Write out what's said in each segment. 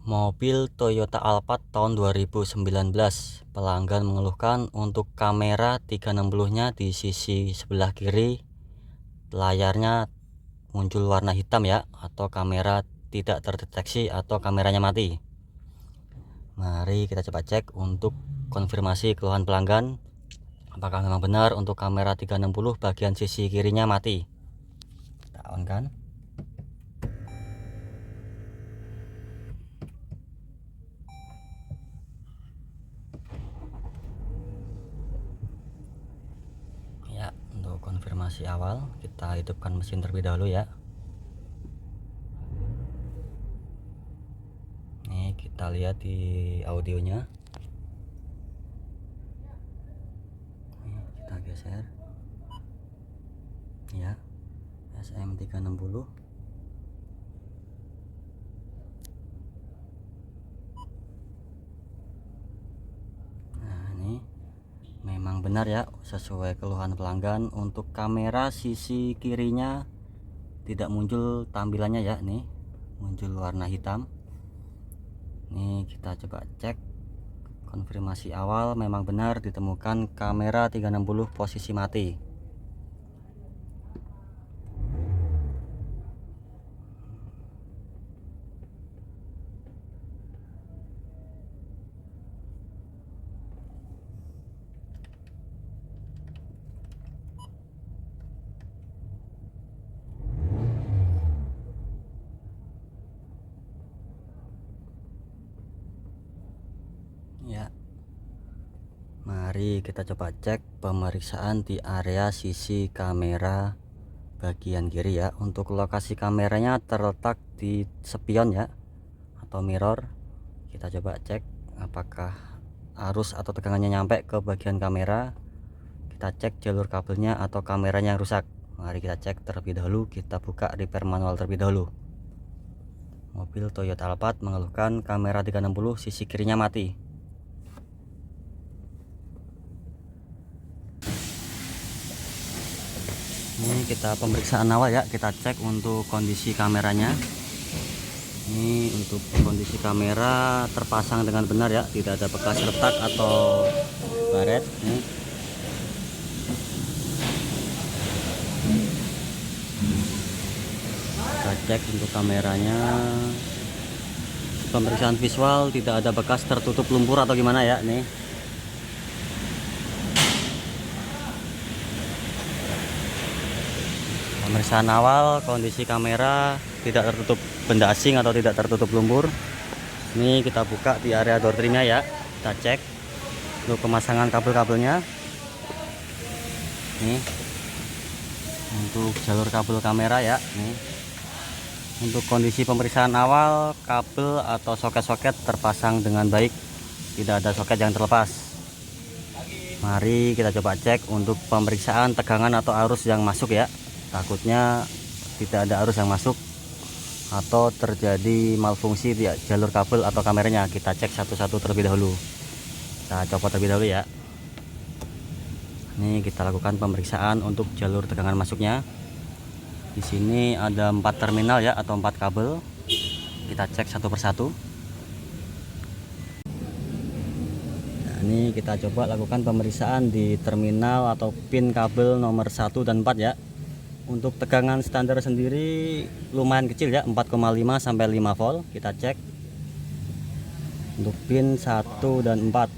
Mobil Toyota Alphard tahun 2019. Pelanggan mengeluhkan untuk kamera 360-nya di sisi sebelah kiri layarnya muncul warna hitam ya, atau kamera tidak terdeteksi atau kameranya mati. Mari kita coba cek untuk konfirmasi keluhan pelanggan, apakah memang benar untuk kamera 360 bagian sisi kirinya mati. Kita on kan. Ya, untuk konfirmasi awal kita hidupkan mesin terlebih dahulu ya. Nih kita lihat di audionya. Nih, kita geser ya, SM360. Nah ini memang benar ya, sesuai keluhan pelanggan, untuk kamera sisi kirinya tidak muncul tampilannya ya, nih muncul warna hitam. Nih kita coba cek konfirmasi awal, memang benar ditemukan kamera 360 posisi mati. Ya, mari kita coba cek pemeriksaan di area sisi kamera bagian kiri ya. Untuk lokasi kameranya terletak di spion ya, atau mirror. Kita coba cek apakah arus atau tegangannya nyampe ke bagian kamera. Kita cek jalur kabelnya atau kameranya yang rusak. Mari kita cek terlebih dahulu. Kita buka repair manual terlebih dahulu. Mobil Toyota Alphard mengeluhkan kamera 360 sisi kirinya mati. Ini kita pemeriksaan awal ya, kita cek untuk kondisi kameranya. Ini untuk kondisi kamera terpasang dengan benar ya, tidak ada bekas retak atau baret. Nih. Kita cek untuk kameranya, pemeriksaan visual tidak ada bekas tertutup lumpur atau gimana ya. Nih pemeriksaan awal, kondisi kamera tidak tertutup benda asing atau tidak tertutup lumpur. Ini kita buka di area door trimnya ya, kita cek untuk pemasangan kabel-kabelnya. Nih untuk jalur kabel kamera ya. Nih untuk kondisi pemeriksaan awal, kabel atau soket-soket terpasang dengan baik, tidak ada soket yang terlepas. Mari kita coba cek untuk pemeriksaan tegangan atau arus yang masuk ya. Takutnya tidak ada arus yang masuk atau terjadi malfungsi di jalur kabel atau kameranya. Kita cek satu-satu terlebih dahulu. Kita copot terlebih dahulu ya. Ini kita lakukan pemeriksaan untuk jalur tegangan masuknya. Di sini ada 4 terminal ya, atau 4 kabel. Kita cek satu persatu. Nah, ini kita coba lakukan pemeriksaan di terminal atau pin kabel nomor 1 dan 4 ya. Untuk tegangan standar sendiri lumayan kecil ya, 4,5 sampai 5 volt. Kita cek untuk pin 1 dan 4.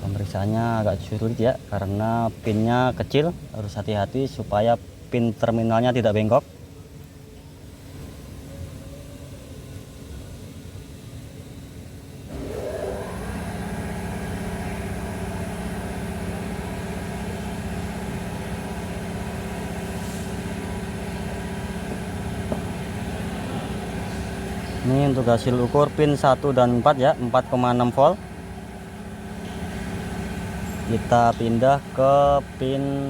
Pemeriksaannya agak sulit ya, karena pinnya kecil, harus hati-hati supaya pin terminalnya tidak bengkok. Ini untuk hasil ukur pin 1 dan 4 ya, 4,6 volt. Kita pindah ke pin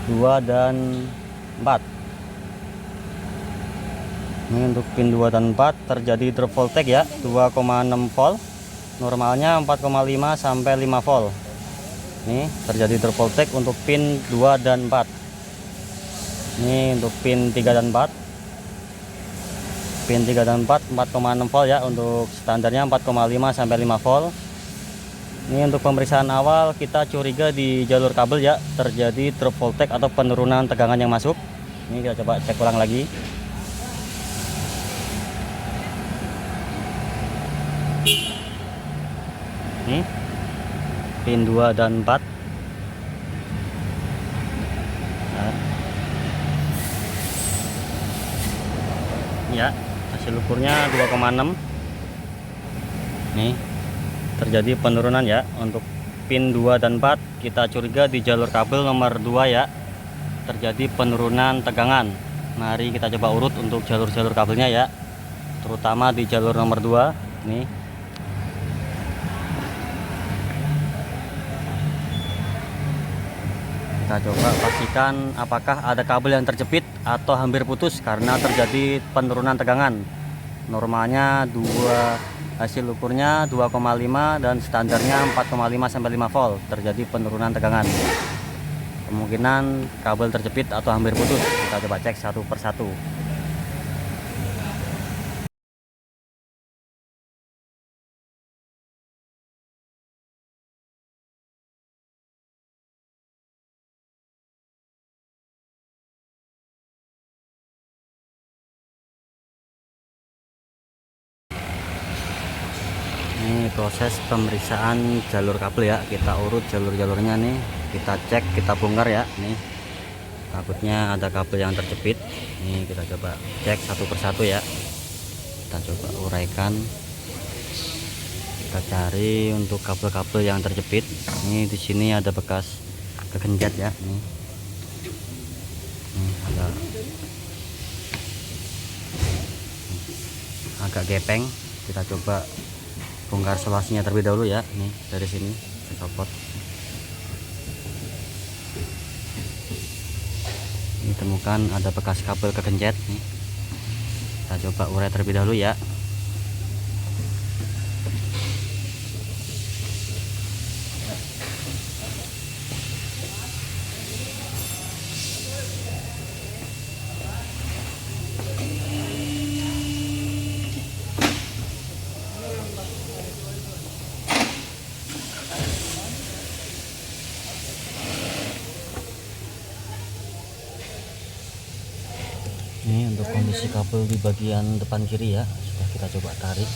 2 dan 4. Ini untuk pin 2 dan 4 terjadi drop voltage ya, 2,6 volt. Normalnya 4,5 sampai 5 volt. Ini terjadi drop voltage untuk pin 2 dan 4. Ini untuk pin 3 dan 4. Pin 3 dan 4 4,6 volt ya, untuk standarnya 4,5 sampai 5 volt. Ini untuk pemeriksaan awal kita curiga di jalur kabel ya, terjadi drop voltage atau penurunan tegangan yang masuk. Ini kita coba cek ulang lagi. Ini pin 2 dan 4. Nah. Ya, hasil ukurnya 2,6. Nih, terjadi penurunan ya untuk pin 2 dan 4. Kita curiga di jalur kabel nomor 2 ya, terjadi penurunan tegangan. Mari kita coba urut untuk jalur-jalur kabelnya ya, terutama di jalur nomor 2. Nih, kita coba pastikan apakah ada kabel yang terjepit atau hampir putus karena terjadi penurunan tegangan. Normalnya 2, hasil ukurnya 2,5 dan standarnya 4,5 sampai 5 volt. Terjadi penurunan tegangan. Kemungkinan kabel terjepit atau hampir putus. Kita coba cek satu persatu. Ini proses pemeriksaan jalur kabel ya, kita urut jalur-jalurnya nih, kita cek, kita bongkar ya. Nih, takutnya ada kabel yang terjepit. Ini kita coba cek satu persatu ya, kita coba uraikan, kita cari untuk kabel-kabel yang terjepit. Ini di sini ada bekas kegenjat ya. Nih, ada agak gepeng, kita coba bongkar selasinya terlebih dahulu ya. Nih, dari sini saya copot. Ini temukan ada bekas kabel kegenjat nih, kita coba urai terlebih dahulu ya. Ini untuk kondisi kabel di bagian depan kiri ya, sudah kita coba tarik.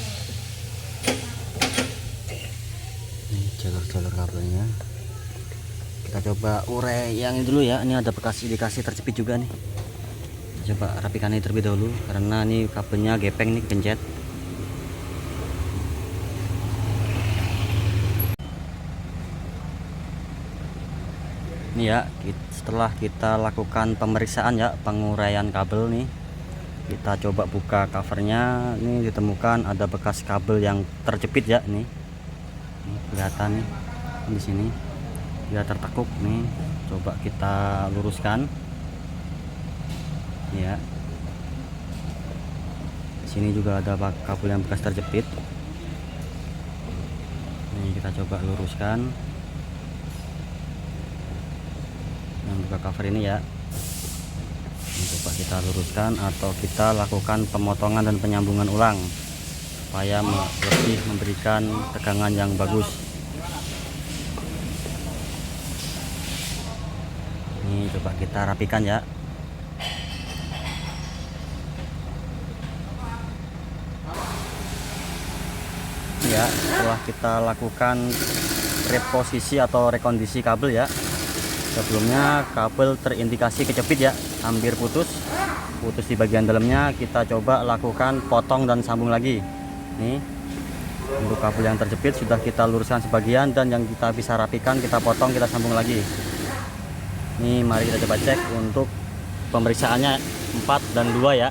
Ini jalur-jalur kabelnya, kita coba urai yang ini dulu ya. Ini ada bekas indikasi terjepit juga nih, kita coba rapikan ini terlebih dahulu karena ini kabelnya gepeng nih, kencet. Ini ya, setelah kita lakukan pemeriksaan ya, penguraian kabel nih, kita coba buka covernya. Ini ditemukan ada bekas kabel yang terjepit ya. Nih, kelihatan nih di sini dia tertekuk nih, coba kita luruskan ya. Di sini juga ada kabel yang bekas terjepit. Ini kita coba luruskan, buka cover ini ya. Ini coba kita luruskan atau kita lakukan pemotongan dan penyambungan ulang supaya lebih memberikan tegangan yang bagus. Ini coba kita rapikan ya. Ya, setelah kita lakukan reposisi atau rekondisi kabel ya, sebelumnya kabel terindikasi kejepit ya, hampir putus di bagian dalamnya. Kita coba lakukan potong dan sambung lagi. Nih, untuk kabel yang terjepit sudah kita luruskan sebagian, dan yang kita bisa rapikan kita potong, kita sambung lagi. Nih, mari kita coba cek untuk pemeriksaannya 4 dan 2 ya.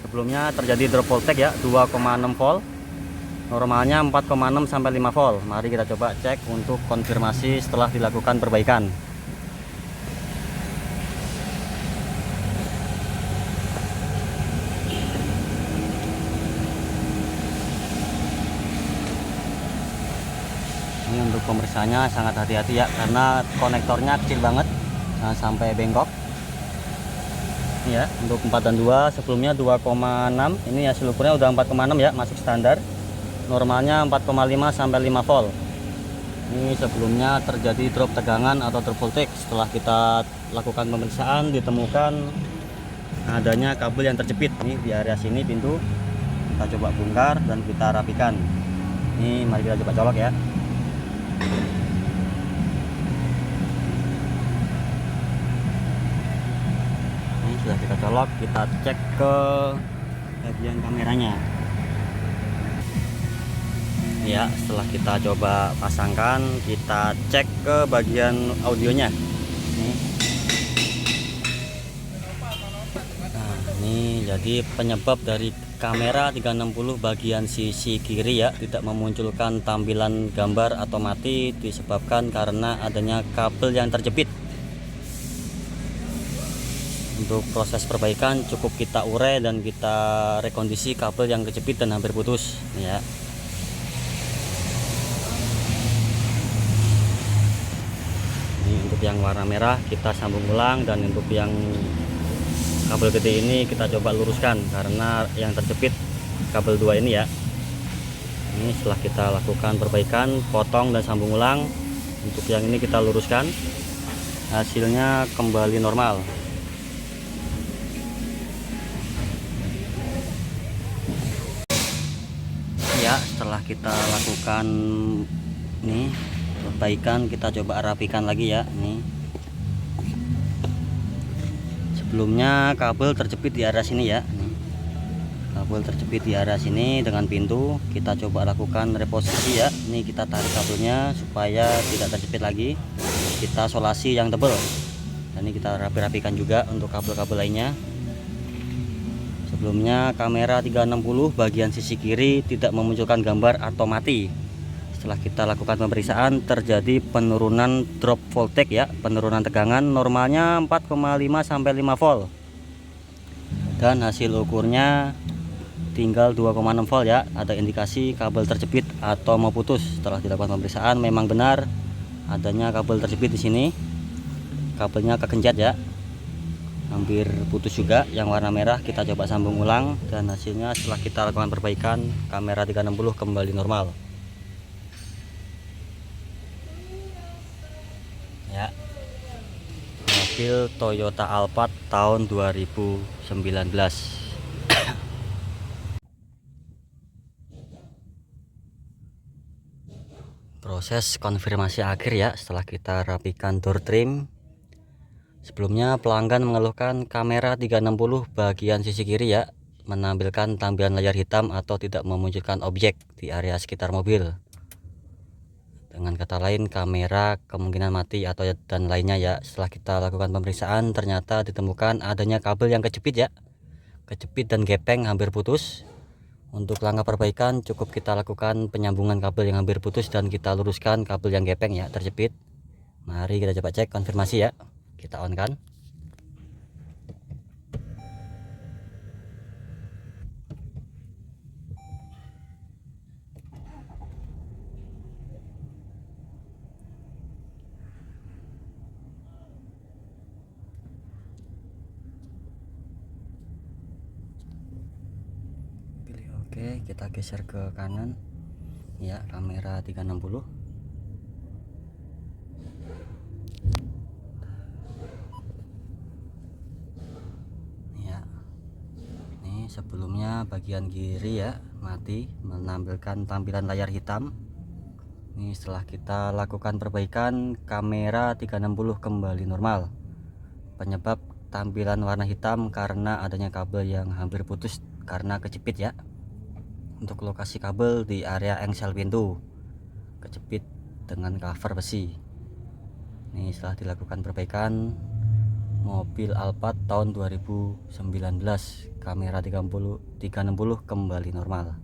Sebelumnya terjadi drop voltage ya, 2,6 volt. Normalnya 4,6 sampai 5 volt. Mari kita coba cek untuk konfirmasi setelah dilakukan perbaikan. Ini untuk pemeriksaannya sangat hati-hati ya, karena konektornya kecil banget, nah, sampai bengkok. Ini ya, untuk 4 dan 2 sebelumnya 2,6, ini hasil ukurnya udah 4,6 ya, masuk standar. Normalnya 4,5 sampai 5 volt. Ini sebelumnya terjadi drop tegangan atau drop voltage. Setelah kita lakukan pemeriksaan, ditemukan adanya kabel yang terjepit nih di area sini pintu. Kita coba bongkar dan kita rapikan. Ini mari kita coba colok ya. Ini sudah kita colok, kita cek ke bagian kameranya. Ya, setelah kita coba pasangkan, kita cek ke bagian audionya. Nah, ini jadi penyebab dari kamera 360 bagian sisi kiri ya tidak memunculkan tampilan gambar atau mati disebabkan karena adanya kabel yang terjepit. Untuk proses perbaikan cukup kita urai dan kita rekondisi kabel yang kejepit dan hampir putus ya. Untuk yang warna merah kita sambung ulang, dan untuk yang kabel gede ini kita coba luruskan karena yang terjepit kabel 2 ini ya. Ini setelah kita lakukan perbaikan, potong dan sambung ulang. Untuk yang ini kita luruskan, hasilnya kembali normal. Ya, setelah kita lakukan nih perbaikan, kita coba rapikan lagi ya. Nih sebelumnya kabel terjepit di area sini ya. Nih, kabel terjepit di area sini dengan pintu. Kita coba lakukan reposisi ya. Ini kita tarik kabelnya supaya tidak terjepit lagi. Kita solasi yang tebal. Dan ini kita rapikan juga untuk kabel-kabel lainnya. Sebelumnya kamera 360 bagian sisi kiri tidak memunculkan gambar atau mati. Setelah kita lakukan pemeriksaan, terjadi penurunan drop voltage ya, penurunan tegangan. Normalnya 4,5 sampai 5 volt. Dan hasil ukurnya tinggal 2,6 volt ya. Ada indikasi kabel terjepit atau mau putus. Setelah dilakukan pemeriksaan, memang benar adanya kabel terjepit di sini. Kabelnya kekencet ya. Hampir putus juga. Yang warna merah kita coba sambung ulang, dan hasilnya setelah kita lakukan perbaikan, kamera 360 kembali normal. Ya, mobil Toyota Alphard tahun 2019. Proses konfirmasi akhir ya, setelah kita rapikan door trim. Sebelumnya pelanggan mengeluhkan kamera 360 bagian sisi kiri ya menampilkan tampilan layar hitam atau tidak memunculkan objek di area sekitar mobil. Dengan kata lain, kamera kemungkinan mati atau dan lainnya ya. Setelah kita lakukan pemeriksaan, ternyata ditemukan adanya kabel yang kejepit ya. Kejepit dan gepeng hampir putus. Untuk langkah perbaikan cukup kita lakukan penyambungan kabel yang hampir putus dan kita luruskan kabel yang gepeng ya, terjepit. Mari kita coba cek konfirmasi ya. Kita on kan. Oke, kita geser ke kanan ya, kamera 360. Ya, ini sebelumnya bagian kiri ya mati, menampilkan tampilan layar hitam. Ini setelah kita lakukan perbaikan, kamera 360 kembali normal. Penyebab tampilan warna hitam karena adanya kabel yang hampir putus karena kejepit ya. Untuk lokasi kabel di area engsel pintu, kejepit dengan cover besi. Ini setelah dilakukan perbaikan, mobil Alphard tahun 2019, kamera 360 kembali normal.